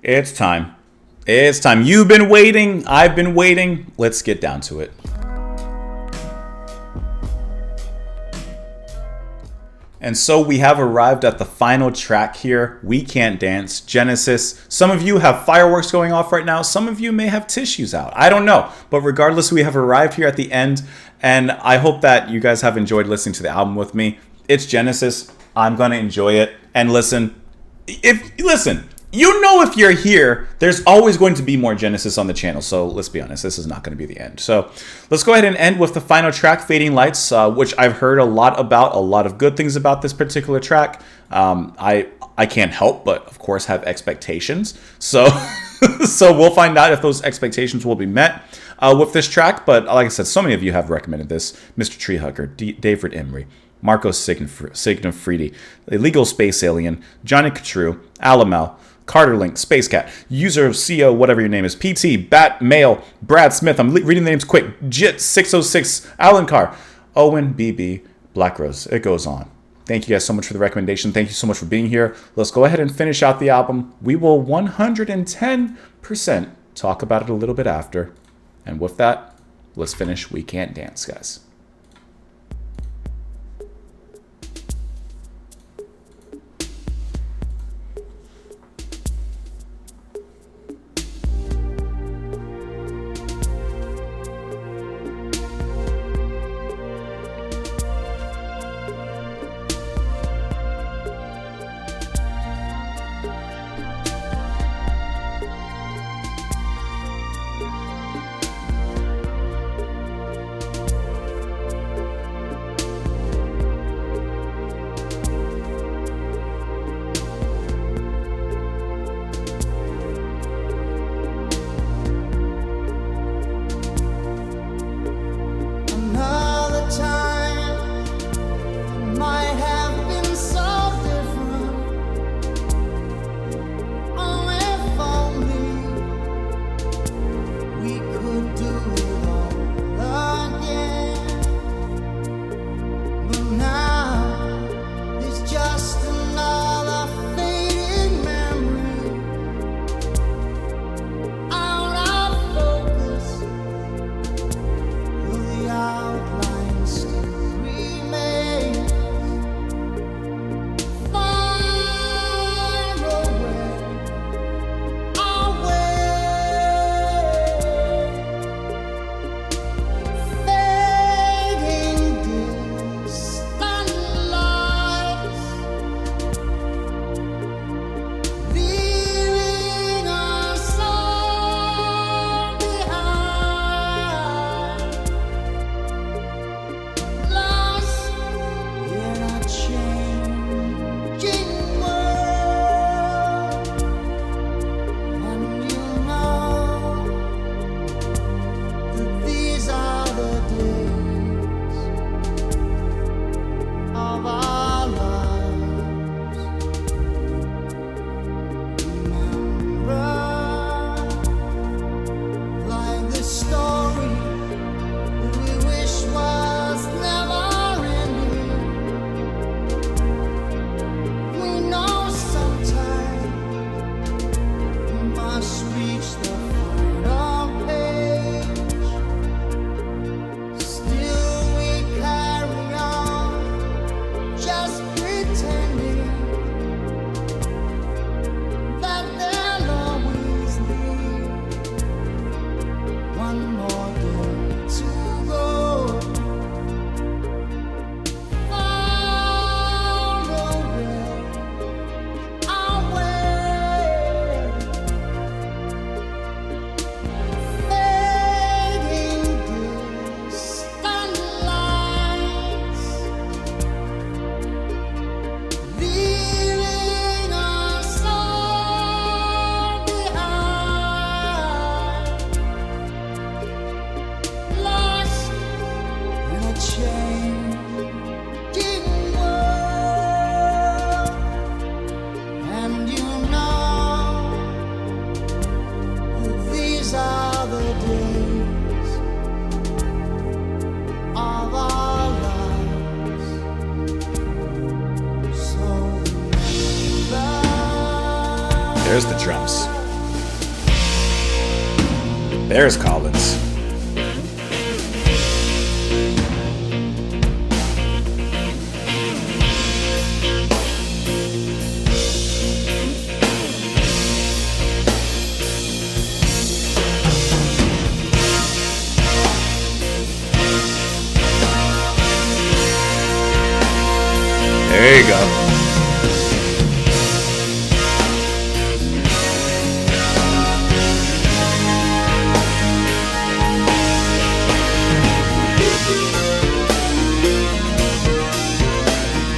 It's time. It's time. You've been waiting. I've been waiting. Let's get down to it. And so we have arrived at the final track here. We Can't Dance, Genesis. Some of you have fireworks going off right now. Some of you may have tissues out. I don't know. But regardless, we have arrived here at the end. And I hope that you guys have enjoyed listening to the album with me. It's Genesis. I'm going to enjoy it. And listen, you know if you're here, there's always going to be more Genesis on the channel. So let's be honest, this is not going to be the end. So let's go ahead and end with the final track, Fading Lights, which I've heard a lot of good things about this particular track. I can't help but, of course, have expectations. So so we'll find out if those expectations will be met with this track. But like I said, so many of you have recommended this. Mr. Treehugger, David Emery, Marcos Signifredi, Illegal Space Alien, Johnny Catrue, Alamal, Carter Link, Space Cat, user of CO, whatever your name is, PT, Bat, Mail, Brad Smith, I'm reading the names quick, Jit606, Alan Carr, Owen, BB, Black Rose. It goes on. Thank you guys so much for the recommendation. Thank you so much for being here. Let's go ahead and finish out the album. We will 110% talk about it a little bit after. And with that, let's finish We Can't Dance, guys. There's the drums. There's Collins. There you go.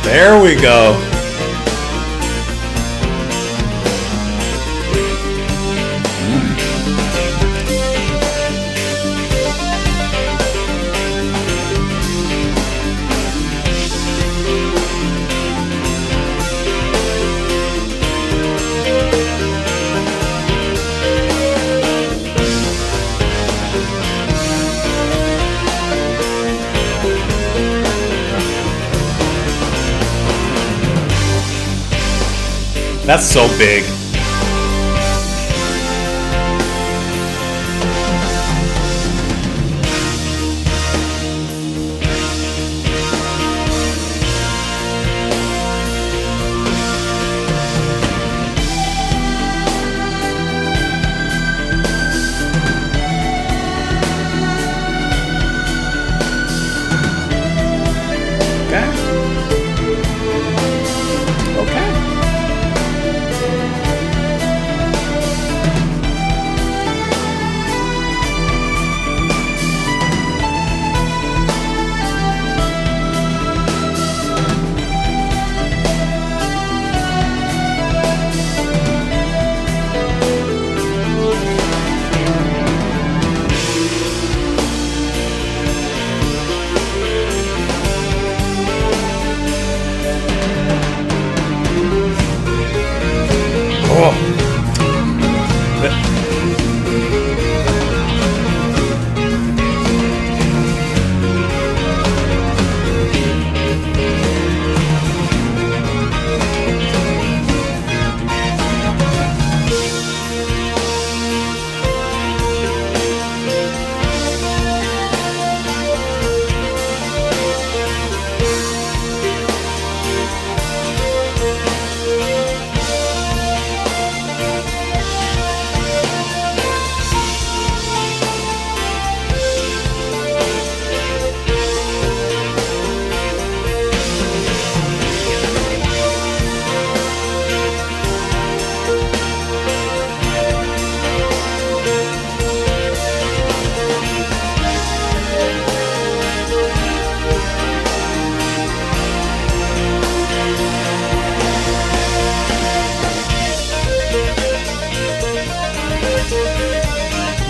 There we go. That's so big.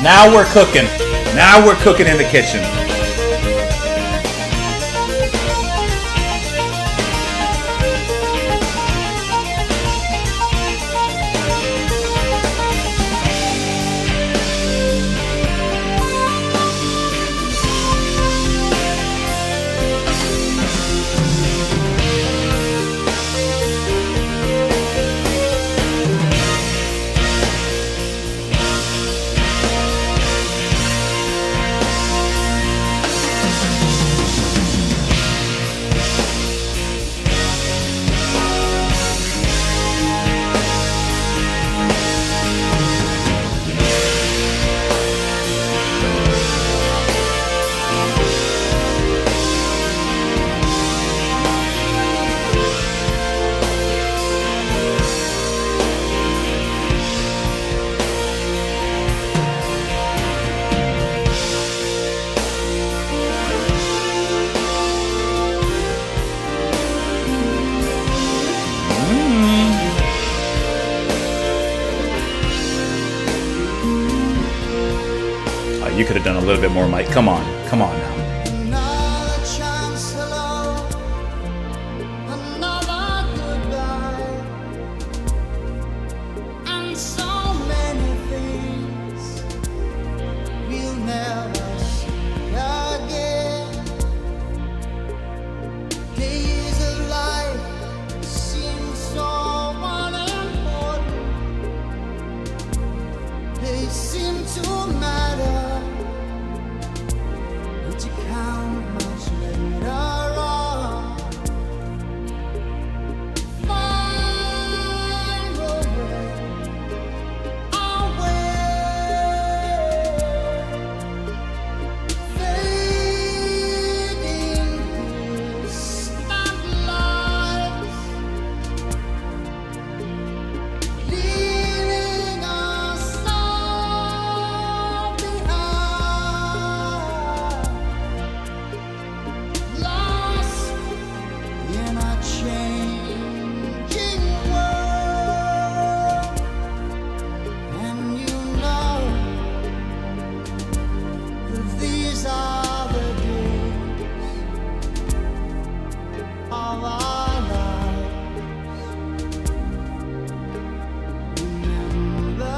Now we're cooking. Now we're cooking in the kitchen. You could have done a little bit more, Mike. Come on. Come on now. they seem to matter. Would you count much later on? Find a way, fading distant lights, leaving us all behind, lost in a changing world. And you know that these are the days of our lives. Remember.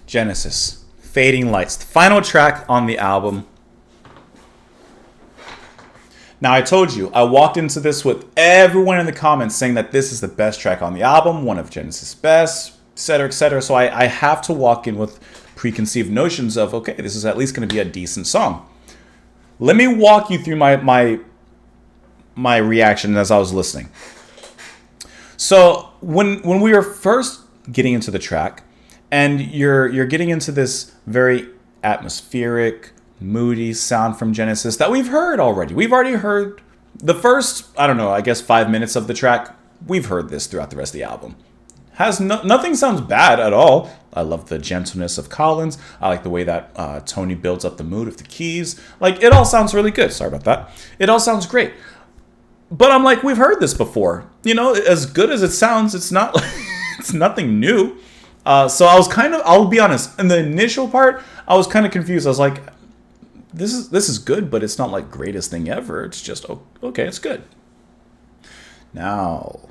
Genesis, Fading Lights, the final track on the album. Now, I told you, I walked into this with everyone in the comments saying that this is the best track on the album, one of Genesis' best, etc., etc. So I have to walk in with preconceived notions of, okay, this is at least going to be a decent song. Let me walk you through my reaction as I was listening. So when we were first getting into the track, and you're getting into this very atmospheric, moody sound from Genesis that we've heard already. We've already heard the first, I don't know, I guess 5 minutes of the track. We've heard this throughout the rest of the album. Nothing sounds bad at all. I love the gentleness of Collins. I like the way that Tony builds up the mood of the keys. Like, it all sounds really good. Sorry about that. It all sounds great. But I'm like, we've heard this before. You know, as good as it sounds, it's not, it's nothing new. So I was I'll be honest, in the initial part, I was kind of confused. I was like, this is good, but it's not like greatest thing ever. It's just, okay, it's good. Now,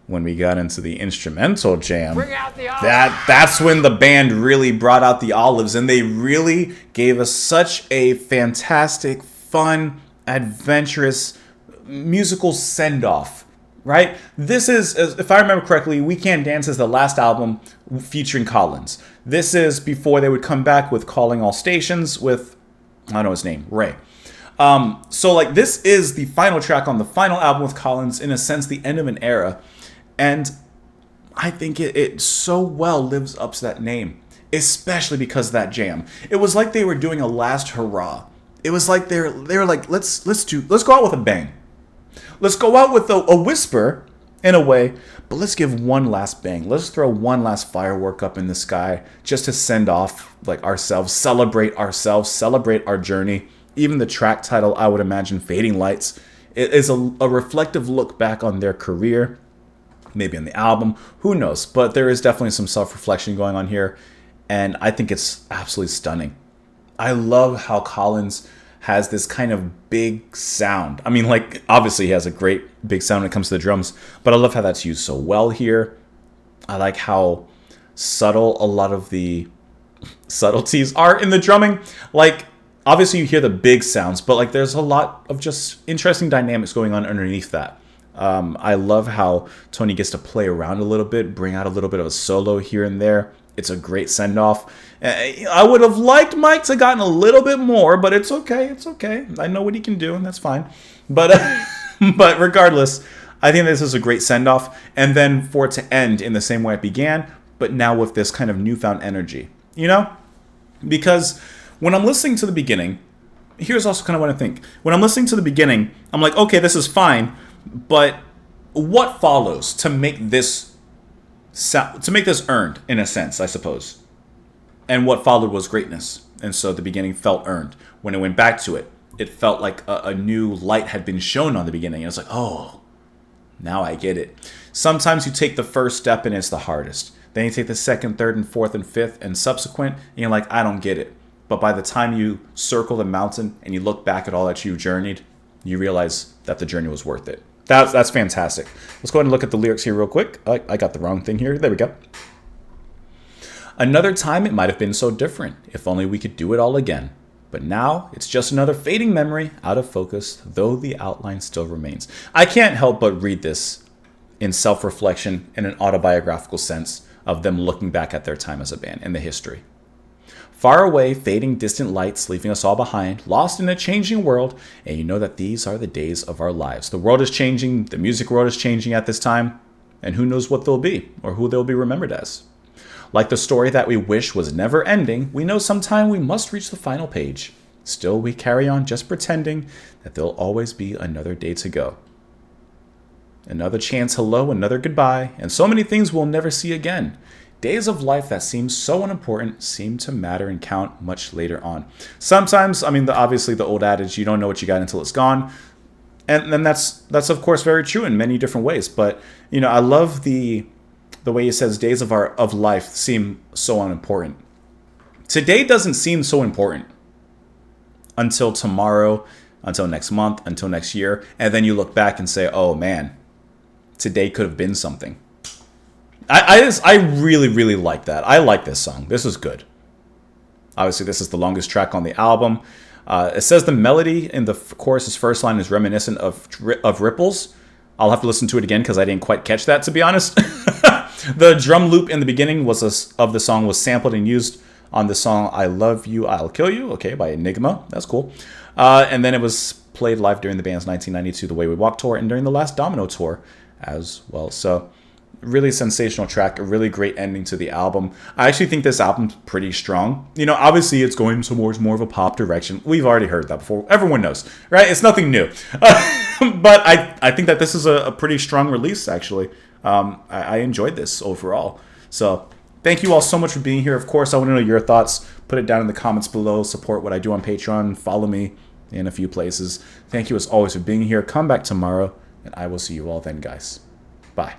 when we got into the instrumental jam, that's when the band really brought out the olives, and they really gave us such a fantastic, fun, adventurous musical send-off. Right? This is, if I remember correctly, We Can't Dance is the last album featuring Collins. This is before they would come back with Calling All Stations with, I don't know his name, Ray. So like, this is the final track on the final album with Collins, in a sense, the end of an era. And I think it so well lives up to that name, especially because of that jam. It was like they were doing a last hurrah. It was like they were like, let's go out with a bang. Let's go out with a whisper, in a way, but let's give one last bang. Let's throw one last firework up in the sky just to send off like ourselves, celebrate our journey. Even the track title, I would imagine, Fading Lights, it is a reflective look back on their career, maybe on the album, who knows? But there is definitely some self-reflection going on here, and I think it's absolutely stunning. I love how Collins has this kind of big sound. I mean, like, obviously he has a great big sound when it comes to the drums, but I love how that's used so well here. I like how subtle a lot of the subtleties are in the drumming. Like, obviously you hear the big sounds, but like there's a lot of just interesting dynamics going on underneath that. I love how Tony gets to play around a little bit, bring out a little bit of a solo here and there. It's a great send-off. I would have liked Mike to gotten a little bit more, but it's okay. It's okay. I know what he can do, and that's fine. But but regardless, I think this is a great send-off. And then for it to end in the same way it began, but now with this kind of newfound energy. You know? Because when I'm listening to the beginning, here's also kind of what I think. When I'm listening to the beginning, I'm like, okay, this is fine, but what follows to make this earned, in a sense, I suppose? And what followed was greatness. And so the beginning felt earned. When it went back to it, it felt like a new light had been shown on the beginning. And it's like, oh, now I get it. Sometimes you take the first step and it's the hardest. Then you take the second, third, and fourth, and fifth, and subsequent, and you're like, I don't get it. But by the time you circle the mountain and you look back at all that you journeyed, you realize that the journey was worth it. That's fantastic. Let's go ahead and look at the lyrics here real quick. I got the wrong thing here. There we go. Another time it might have been so different, if only we could do it all again. But now it's just another fading memory, out of focus, though the outline still remains. I can't help but read this in self-reflection in an autobiographical sense of them looking back at their time as a band and the history. Far away, fading distant lights, leaving us all behind, lost in a changing world, and you know that these are the days of our lives. The world is changing, the music world is changing at this time, and who knows what they'll be, or who they'll be remembered as. Like the story that we wish was never ending, we know sometime we must reach the final page. Still, we carry on just pretending that there'll always be another day to go. Another chance hello, another goodbye, and so many things we'll never see again. Days of life that seem so unimportant seem to matter and count much later on. Sometimes, obviously the old adage, you don't know what you got until it's gone. And then that's of course very true in many different ways. But, I love the way he says days of life seem so unimportant. Today doesn't seem so important until tomorrow, until next month, until next year. And then you look back and say, oh man, today could have been something. I really, really like that. I like this song. This is good. Obviously, this is the longest track on the album. It says the melody in the chorus's first line is reminiscent of ripples. I'll have to listen to it again because I didn't quite catch that, to be honest. The drum loop in the beginning of the song was sampled and used on the song I Love You, I'll Kill You, okay, by Enigma. That's cool. And then it was played live during the band's 1992 The Way We Walk tour and during the last Domino tour as well. So really sensational track, a really great ending to the album. I actually think this album's pretty strong. Obviously it's going towards more of a pop direction. We've already heard that before. Everyone knows, right? It's nothing new. But I think that this is a pretty strong release, actually. I enjoyed this overall. So thank you all so much for being here. Of course, I want to know your thoughts. Put it down in the comments below. Support what I do on Patreon. Follow me in a few places. Thank you as always for being here. Come back tomorrow, and I will see you all then, guys. Bye.